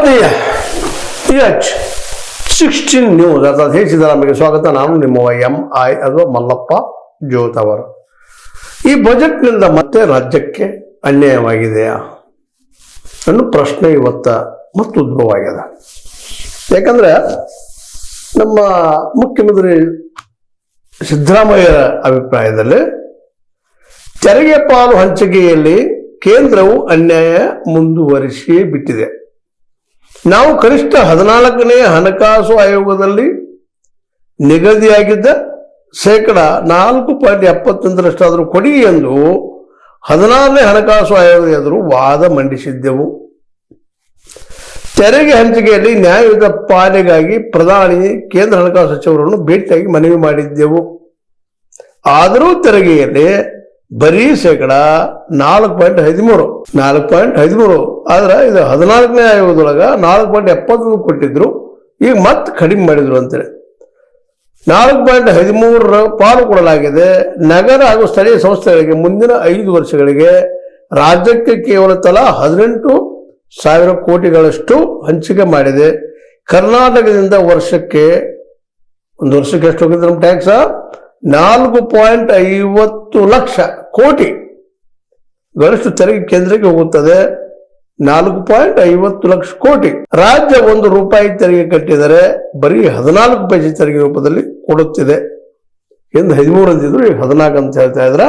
ಭಾರತೀಯ H16 news ಅರ್ಥಾತ್ ಹೇ ಸಿದ್ದರಾಮಯ್ಯಗೆ ಸ್ವಾಗತ. ನಾನು ನಿಮ್ಮ MI ಅಥವಾ ಮಲ್ಲಪ್ಪ ಜೋತ್ ಅವರು. ಈ ಬಜೆಟ್ನಿಂದ ಮತ್ತೆ ರಾಜ್ಯಕ್ಕೆ ಅನ್ಯಾಯವಾಗಿದೆಯಾ ಅನ್ನೋ ಪ್ರಶ್ನೆ ಇವತ್ತ ಮತ್ತು ಉದ್ಭವ ಆಗಿದೆ. ಯಾಕಂದ್ರೆ ನಮ್ಮ ಮುಖ್ಯಮಂತ್ರಿ ಸಿದ್ದರಾಮಯ್ಯ ಅಭಿಪ್ರಾಯದಲ್ಲಿ ತೆರಿಗೆ ಪಾಲು ಹಂಚಿಕೆಯಲ್ಲಿ ಕೇಂದ್ರವು ಅನ್ಯಾಯ ಮುಂದುವರಿಸಿಯೇ ಬಿಟ್ಟಿದೆ. ನಾವು ಕನಿಷ್ಠ 14ನೇ ಹಣಕಾಸು ಆಯೋಗದಲ್ಲಿ ನಿಗದಿಯಾಗಿದ್ದ 4.71% ಕೊಡಿ ಎಂದು 16ನೇ ಹಣಕಾಸು ಆಯೋಗದ ಎದುರು ವಾದ ಮಂಡಿಸಿದ್ದೆವು. ತೆರಿಗೆ ಹಂಚಿಕೆಯಲ್ಲಿ ನ್ಯಾಯಯುತ ಪಾಲಿಗಾಗಿ ಪ್ರಧಾನಿ ಕೇಂದ್ರ ಹಣಕಾಸು ಸಚಿವರನ್ನು ಭೇಟಿಯಾಗಿ ಮನವಿ ಮಾಡಿದ್ದೆವು. ಆದರೂ ತೆರಿಗೆಯಲ್ಲಿ ಬರೀ 4.13 ಆದ್ರೆ ಇದು 14ನೇ ಆಯೋಗದೊಳಗ 4.71 ಕೊಟ್ಟಿದ್ರು. ಈಗ ಮತ್ತೆ ಕಡಿಮೆ ಮಾಡಿದ್ರು ಅಂತೇಳಿ 4.13 ಪಾಲು ಕೊಡಲಾಗಿದೆ. ನಗರ ಹಾಗೂ ಸ್ಥಳೀಯ ಸಂಸ್ಥೆಗಳಿಗೆ ಮುಂದಿನ 5 ವರ್ಷಗಳಿಗೆ ರಾಜ್ಯಕ್ಕೆ ಕೇವಲ ತಲಾ 18,000 ಕೋಟಿಗಳಷ್ಟು ಹಂಚಿಕೆ ಮಾಡಿದೆ. ಕರ್ನಾಟಕದಿಂದ ವರ್ಷಕ್ಕೆ ಎಷ್ಟು ಹೋಗಿದೆ ನಮ್ಮ ಟ್ಯಾಕ್ಸ್? 4.50 ಲಕ್ಷ ಕೋಟಿಗಳಷ್ಟು ತೆರಿಗೆ ಕೇಂದ್ರಕ್ಕೆ ಹೋಗುತ್ತದೆ. 4.50 ಲಕ್ಷ ಕೋಟಿ. ರಾಜ್ಯ ₹1 ತೆರಿಗೆ ಕಟ್ಟಿದರೆ ಬರೀ 14 ಪೈಸೆ ತೆರಿಗೆ ರೂಪದಲ್ಲಿ ಕೊಡುತ್ತಿದೆ ಎಂದು 13 ಅಂತಿದ್ರು, ಈಗ 14 ಅಂತ ಹೇಳ್ತಾ ಇದ್ರ.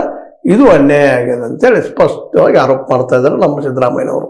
ಇದು ಅನ್ಯಾಯ ಆಗಿದೆ ಅಂತೇಳಿ ಸ್ಪಷ್ಟವಾಗಿ ಆರೋಪ ಮಾಡ್ತಾ ಇದ್ದಾರೆ ನಮ್ಮ ಸಿದ್ದರಾಮಯ್ಯನವರು.